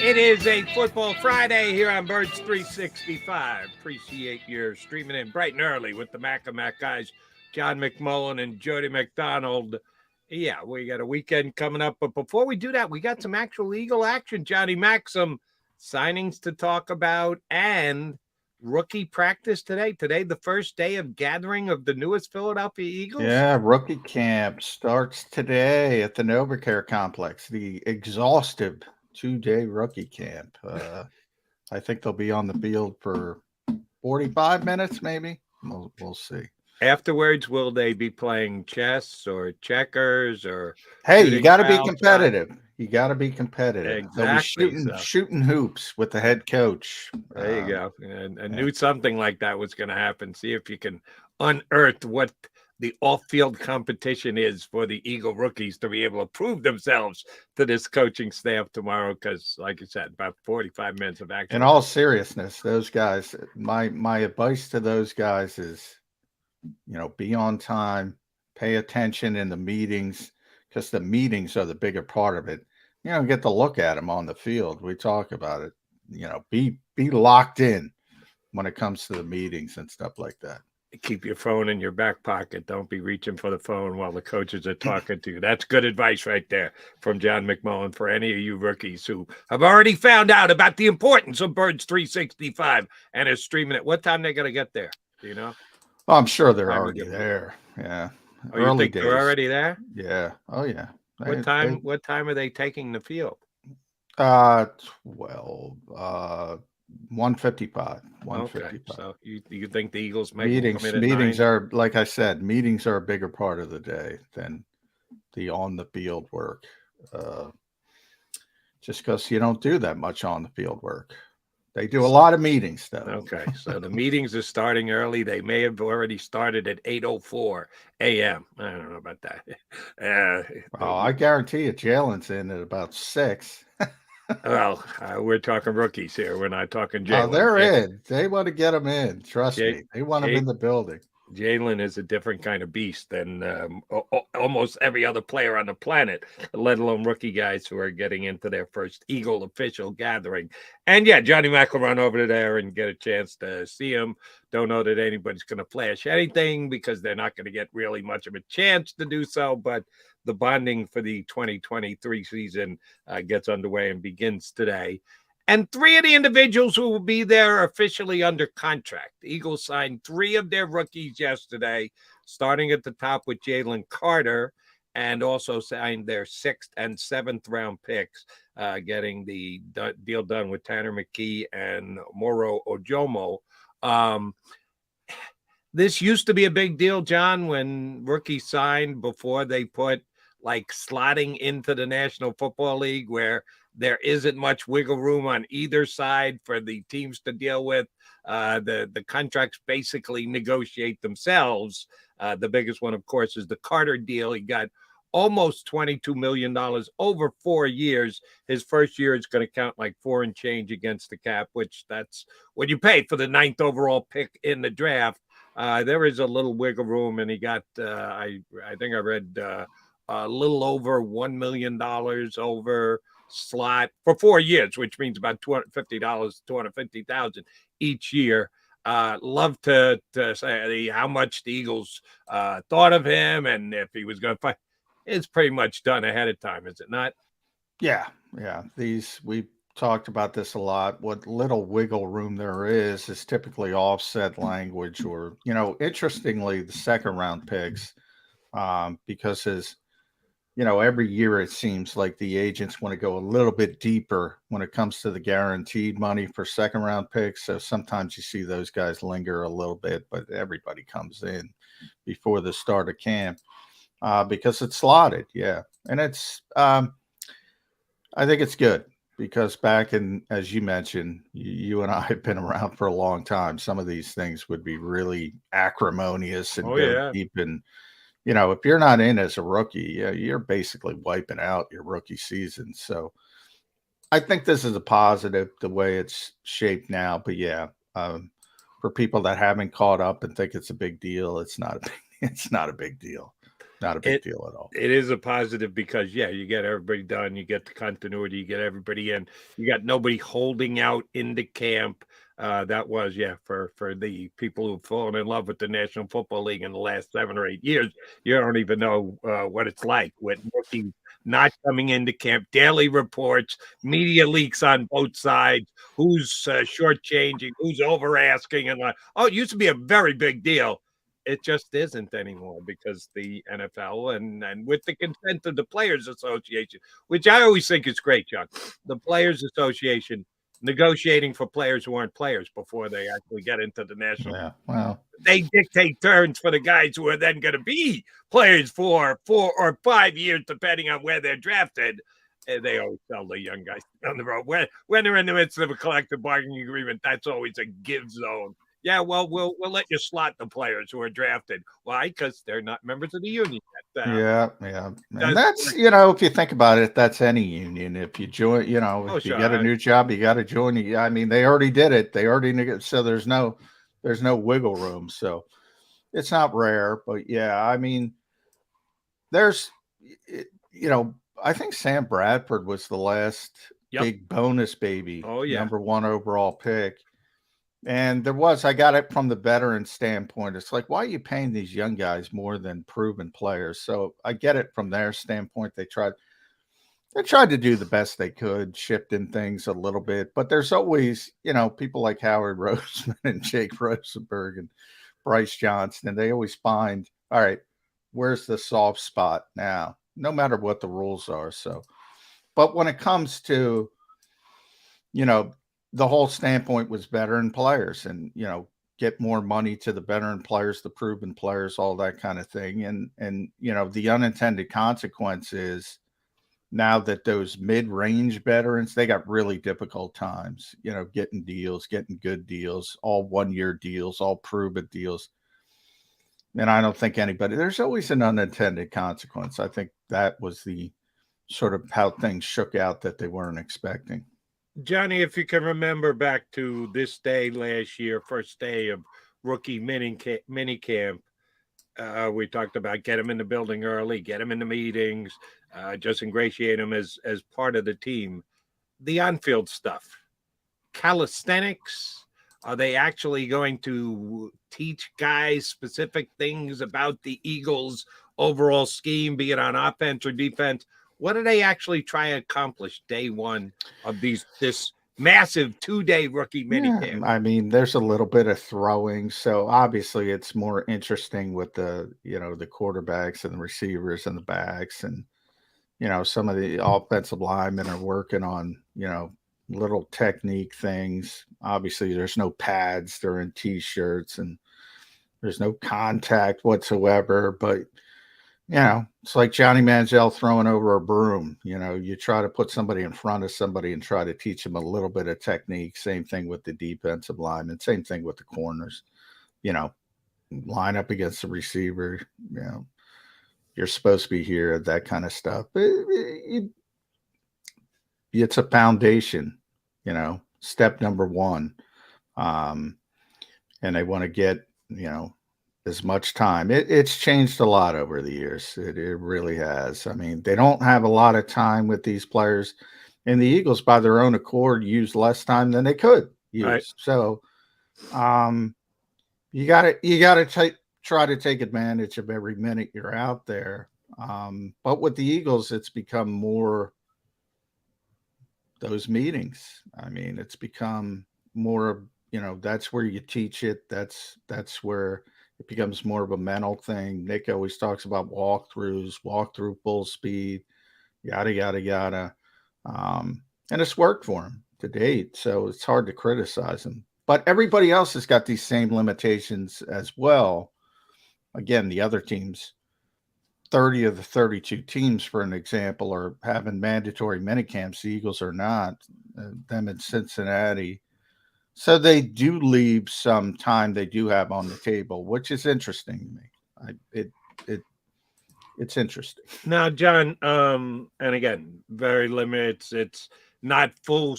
It is a Football Friday here on Birds 365. Appreciate your streaming in bright and early with the Mac and Mac guys, John McMullen and Jody McDonald. Yeah, we got a weekend coming up. But before we do that, we got some actual Eagle action, Johnny Mac, some signings to talk about and rookie practice today. Today, the first day of gathering of the newest Philadelphia Eagles. Yeah, rookie camp starts today at the NovaCare Complex, the exhaustive 2-day rookie camp. I think they'll be on the field for 45 minutes, maybe. We'll see. Afterwards, will they be playing chess or checkers or Hey, you shooting got to be foul shots? competitive. You got to be competitive. They'll be Exactly. So shooting hoops with the head coach. there you go. And I Yeah. knew something like that was going to happen. See if you can unearth what the off-field competition is for the Eagle rookies to be able to prove themselves to this coaching staff tomorrow. Because, like you said, about 45 minutes of In action. all seriousness, those guys. My advice to those guys is, be on time, pay attention in the meetings, because the meetings are the bigger part of it. Get to look at them on the field. We talk about it. Be locked in when it comes to the meetings and stuff like that. Keep your phone in your back pocket. Don't be reaching for the phone while the coaches are talking to you. That's good advice right there from John McMullen for any of you rookies who have already found out about the importance of Birds 365 and are streaming it. What time they going to get there? Do you know? Well, I'm sure they're Time you already get there. Yeah. Oh, you Early think they're days. already there? Yeah. Oh, yeah. What time? What time are they taking the field? 12, 155, Okay, 155. so you think the Eagles maybe will come in at Meetings 9? are, like I said, meetings are a bigger part of the day than the on the field work. Uh, just because you don't do that much on the field work. They do a lot of meetings, though. Okay, so the meetings are starting early. They may have already started at 8:04 a.m. I don't know about that. Oh, I guarantee you, Jalen's in at about 6. Well, we're talking rookies here. We're not talking Oh, Jalen. they're in. They want to get them in. Trust J- me. They want them J- in the building. Jalen is a different kind of beast than almost every other player on the planet, let alone rookie guys who are getting into their first Eagle official gathering. And yeah, Johnny Mac will run over to there and get a chance to see him. Don't know that anybody's going to flash anything because they're not going to get really much of a chance to do so. But the bonding for the 2023 season gets underway and begins today. And 3 of the individuals who will be there are officially under contract. The Eagles signed 3 of their rookies yesterday, starting at the top with Jalen Carter, and also signed their 6th and 7th round picks, getting the deal done with Tanner McKee and Moro Ojomo. Um, this used to be a big deal, John, when rookies signed before they put like slotting into the National Football League, where there isn't much wiggle room on either side for the teams to deal with. The contracts basically negotiate themselves. The biggest one, of course, is the Carter deal. He got almost $22 million over 4 years. His first year is going to count like 4 and change against the cap, which that's what you pay for the 9th overall pick in the draft. There is a little wiggle room, and he got, I think I read a little over $1 million over slot for 4 years, which means about $250, 250,000 each year. Love to say how much the Eagles thought of him and if he was going to fight. It's pretty much done ahead of time, is it not? Yeah. Yeah. We talked about this a lot. What little wiggle room there is typically offset language or, interestingly, the second round picks, because every year it seems like the agents want to go a little bit deeper when it comes to the guaranteed money for second round picks. So sometimes you see those guys linger a little bit, but everybody comes in before the start of camp because it's slotted. Yeah. And I think it's good because back in, as you mentioned, you and I have been around for a long time. Some of these things would be really acrimonious and Oh, go yeah. deep in. If you're not in as a rookie, you're basically wiping out your rookie season. So I think this is a positive the way it's shaped now. But yeah, for people that haven't caught up and think it's a big deal, it's not a big deal. not a big deal at all. It is a positive because, you get everybody done. You get the continuity. You get everybody in. You got nobody holding out into camp. That was, for the people who've fallen in love with the National Football League in the last 7 or 8 years, you don't even know what it's like with rookies not coming into camp, daily reports, media leaks on both sides, who's shortchanging, who's over asking, and it used to be a very big deal. It just isn't anymore because the NFL and with the consent of the Players Association, which I always think is great, John, the Players Association negotiating for players who aren't players before they actually get into the national. Yeah, well, they dictate terms for the guys who are then going to be players for 4 or 5 years, depending on where they're drafted. And they always tell the young guys on the road when they're in the midst of a collective bargaining agreement, that's always a give zone. Yeah, well, we'll let you slot the players who are drafted. Why? Because they're not members of the union yet. Yeah. And that's, if you think about it, that's any union. If you join, if you get a new job, you got to join. I mean, they already did it. They already, so there's no wiggle room. So it's not rare, but I mean, there's, I think Sam Bradford was the last big bonus baby. Oh, yeah. Number 1 overall pick. And I got it from the veteran standpoint. It's like, why are you paying these young guys more than proven players? So I get it from their standpoint. They tried to do the best they could, shifting things a little bit. But there's always, people like Howie Roseman and Jake Rosenberg and Bryce Johnson, and they always find, all right, where's the soft spot now, no matter what the rules are. So, but when it comes to, the whole standpoint was veteran players and, get more money to the veteran players, the proven players, all that kind of thing. And the unintended consequence is now that those mid-range veterans, they got really difficult times, getting deals, getting good deals, all 1-year deals, all proven deals. And I don't think there's always an unintended consequence. I think that was the sort of how things shook out that they weren't expecting. Johnny, if you can remember back to this day last year, first day of rookie mini camp, we talked about get him in the building early, get him in the meetings, just ingratiate him as part of the team. The on-field stuff, calisthenics, are they actually going to teach guys specific things about the Eagles' overall scheme, be it on offense or defense? What do they actually try to accomplish day one of this massive 2-day rookie minicamp? I mean, there's a little bit of throwing. So obviously it's more interesting with the, the quarterbacks and the receivers and the backs. And, some of the offensive linemen are working on, little technique things. Obviously there's no pads. They're in T-shirts and there's no contact whatsoever. But, it's like Johnny Manziel throwing over a broom. You try to put somebody in front of somebody and try to teach them a little bit of technique. Same thing with the defensive linemen. Same thing with the corners. Line up against the receiver. You're supposed to be here. That kind of stuff. It's a foundation. Step number 1. And they want to get as much time. It's changed a lot over the years. It really has. I mean, they don't have a lot of time with these players, and the Eagles, by their own accord, use less time than they could use. Right. So, you got to try to take advantage of every minute you're out there. But with the Eagles, it's become more those meetings. I mean, it's become more. That's where you teach it. That's where it becomes more of a mental thing. Nick always talks about walkthroughs, walk through full speed, yada, yada, yada. And it's worked for him to date. So it's hard to criticize him. But everybody else has got these same limitations as well. Again, the other teams, 30 of the 32 teams, for an example, are having mandatory minicamps. The Eagles are not. Them in Cincinnati. So they do leave some time they do have on the table, which is interesting to me. It's interesting. Now, John, and again, very limited. It's not full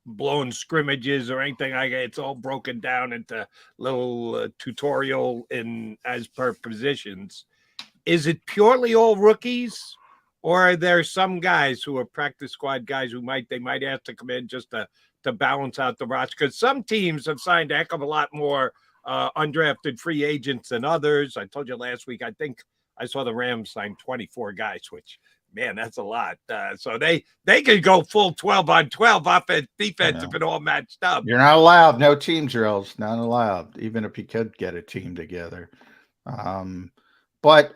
blown scrimmages or anything like that. It's all broken down into little tutorial as per positions. is it purely all rookies, or are there some guys who are practice squad guys who might have to come in just to balance out the roster? Because some teams have signed a heck of a lot more undrafted free agents than others. I told you last week, I think I saw the Rams sign 24 guys, which, man, that's a lot. So they could go full 12 on 12 offense, defense if it all matched up. You're not allowed. No team drills. Not allowed, even if you could get a team together. But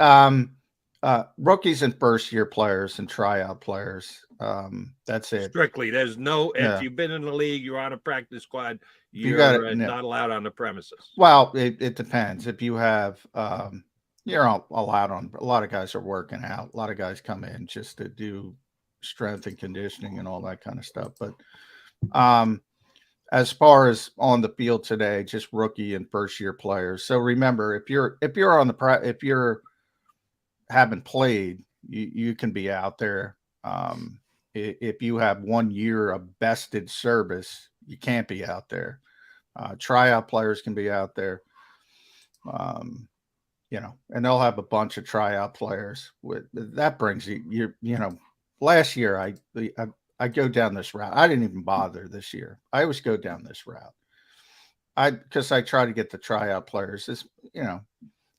rookies and first-year players and tryout players, that's it. Strictly. There's no – if you've been in the league, you're on a practice squad, you're not allowed on the premises. Well, it depends. If you have you're allowed on – a lot of guys are working out. A lot of guys come in just to do strength and conditioning and all that kind of stuff. But as far as on the field today, just rookie and first-year players. So remember, if you're haven't played, you can be out there. If you have 1 year of vested service, you can't be out there. Tryout players can be out there. And they'll have a bunch of tryout players. That brings you last year I go down this route. I didn't even bother this year. I always go down this route. Because I try to get the tryout players,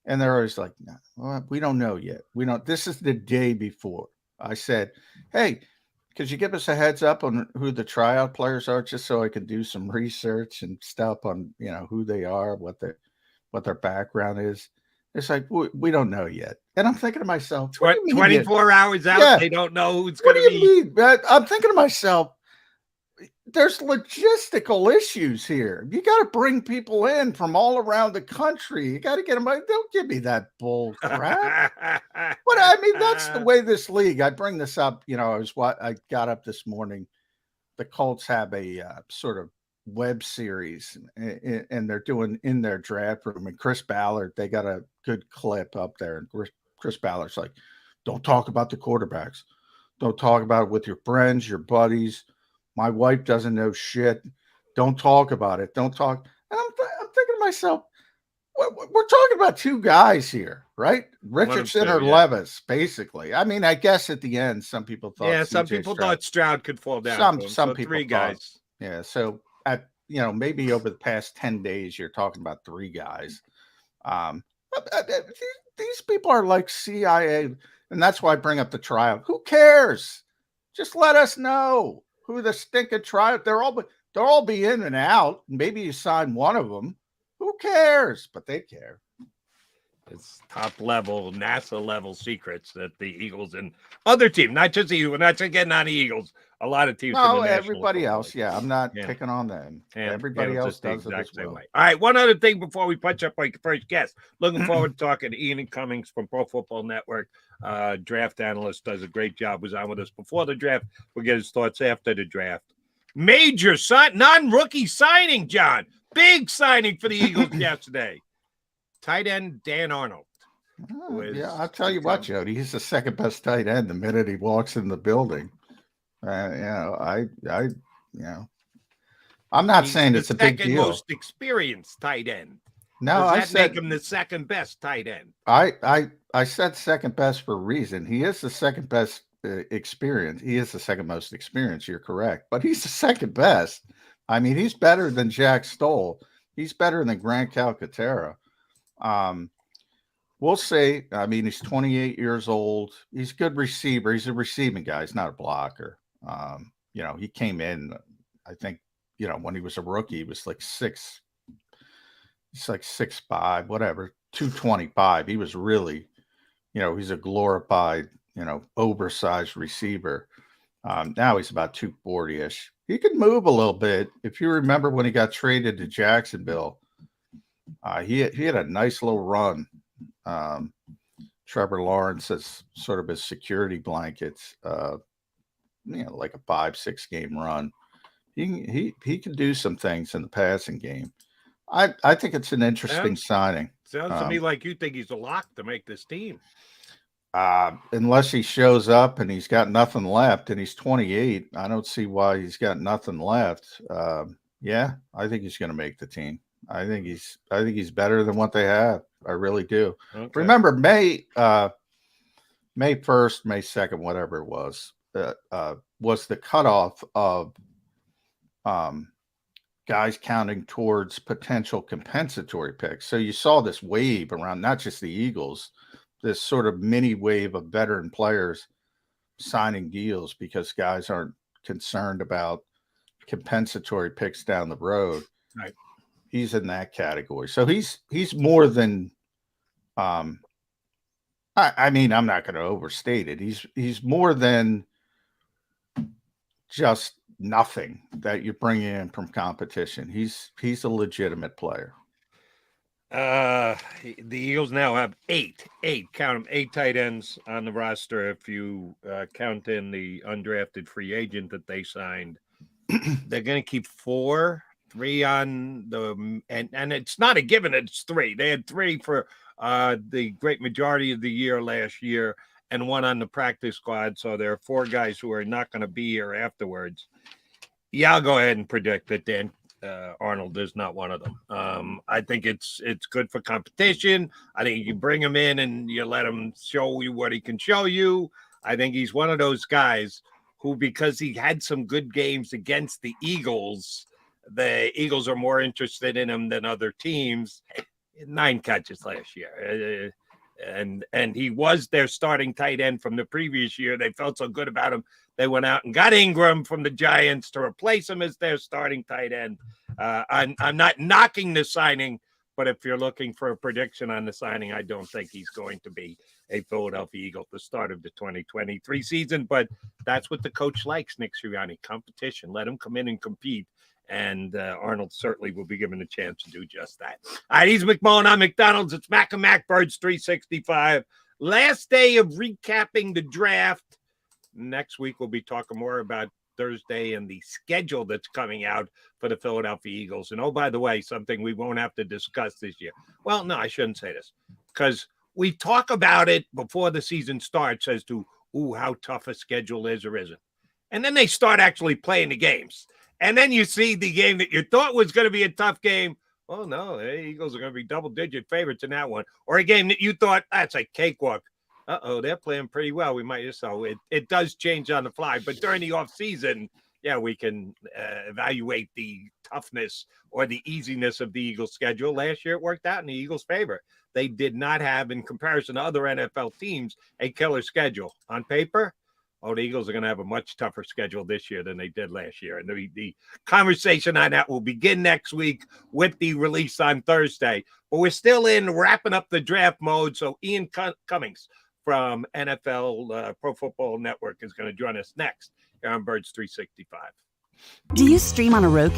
and they're always like, no, well, we don't know yet. This is the day before. I said, hey, could you give us a heads up on who the tryout players are, just so I can do some research and stuff on, who they are, what their background is. It's like, we don't know yet. And I'm thinking to myself, 24 hours out, they don't know who's going to be. I'm thinking to myself, there's logistical issues here. You got to bring people in from all around the country. You got to get them. Don't give me that bull crap. But I mean, that's the way this league. I bring this up. I got up this morning. The Colts have a sort of web series, and they're doing in their draft room. And Chris Ballard, they got a good clip up there. And Chris Ballard's like, "Don't talk about the quarterbacks. Don't talk about it with your friends, your buddies. My wife doesn't know shit. Don't talk about it. Don't talk." And I'm thinking to myself, we're talking about two guys here, right? Richardson or Levis, basically. I mean, I guess at the end, some people thought. Yeah, some people thought Stroud could fall down. Some people three guys. Yeah, so at maybe over the past 10 days, you're talking about three guys. These people are like CIA, and that's why I bring up the tryout. Who cares? Just let us know who the stinking tryout. They'll all be in and out. Maybe you sign one of them. Who cares? But they care. It's top level, NASA level secrets that the Eagles and other teams, not just the Eagles, we're not just getting on the Eagles. A lot of teams. No, everybody else. Yeah, I'm not picking on them. Everybody else does it as well. All right, one other thing before we punch up our first guest. Looking forward to talking to Ian Cummings from Pro Football Network. Draft analyst, does a great job. Was on with us before the draft. We'll get his thoughts after the draft. Major non-rookie signing, John. Big signing for the Eagles yesterday. Tight end Dan Arnold. I'll tell you what, Jody. He's the second best tight end the minute he walks in the building. I'm not saying it's a big deal. Most experienced tight end. No, I said make him the second best tight end. I said second best for a reason. He is the second best experience. He is the second most experienced. You're correct, but he's the second best. I mean, he's better than Jack Stoll. He's better than Grant Calcaterra. We'll see. I mean, he's 28 years old. He's a good receiver. He's a receiving guy. He's not a blocker. He came in, I think, when he was a rookie, he was like 6'5", whatever, 225. He was really, he's a glorified, oversized receiver. Now he's about 240-ish. He can move a little bit. If you remember when he got traded to Jacksonville, he had a nice little run. Trevor Lawrence as sort of his security blankets, like a 5-6 game run. He can do some things in the passing game. I think it's an interesting signing. Sounds to me like you think he's a lock to make this team. Unless he shows up and he's got nothing left, and he's 28, I don't see why he's got nothing left. I think he's going to make the team. I think he's better than what they have. I really do. Okay. Remember, May May 1st, May 2nd, whatever it was the cutoff of guys counting towards potential compensatory picks. So you saw this wave around not just the Eagles, this sort of mini wave of veteran players signing deals because guys aren't concerned about compensatory picks down the road. Right. He's in that category. So he's more than I mean, I'm not going to overstate it. He's more than just nothing that you're bringing in from competition. He's a legitimate player. The Eagles now have eight, count them, 8 tight ends on the roster. If you count in the undrafted free agent that they signed, they're going to keep 4, 3 on the, and it's not a given. It's 3. They had 3 for the great majority of the year last year, and 1 on the practice squad. So there are 4 guys who are not going to be here afterwards. Yeah, I'll go ahead and predict that Dan Arnold is not one of them. I think it's good for competition. I think you bring him in and you let him show you what he can show you. I think he's one of those guys who, because he had some good games against the Eagles are more interested in him than other teams. 9 catches last year. And he was their starting tight end from the previous year. They felt so good about him. They went out and got Ingram from the Giants to replace him as their starting tight end. I'm not knocking the signing, but if you're looking for a prediction on the signing, I don't think he's going to be a Philadelphia Eagle at the start of the 2023 season. But that's what the coach likes, Nick Sirianni, competition. Let him come in and compete. And Arnold certainly will be given a chance to do just that. All right, he's McMullen. I'm McDonald's. It's Mac and Mac Birds 365. Last day of recapping the draft. Next week, we'll be talking more about Thursday and the schedule that's coming out for the Philadelphia Eagles. And, oh, by the way, something we won't have to discuss this year. Well, no, I shouldn't say this, because we talk about it before the season starts as to, how tough a schedule is or isn't. And then they start actually playing the games. And then you see the game that you thought was going to be a tough game. Oh, no, the Eagles are going to be double-digit favorites in that one. Or a game that you thought, that's a cakewalk. They're playing pretty well. We might just so it does change on the fly. But during the offseason, yeah, we can evaluate the toughness or the easiness of the Eagles' schedule. Last year, it worked out in the Eagles' favor. They did not have, in comparison to other NFL teams, a killer schedule. On paper, the Eagles are going to have a much tougher schedule this year than they did last year. And the conversation on that will begin next week with the release on Thursday. But we're still in wrapping up the draft mode. So Ian Cummings from NFL Pro Football Network is going to join us next here on Birds 365. Do you stream on a Roku?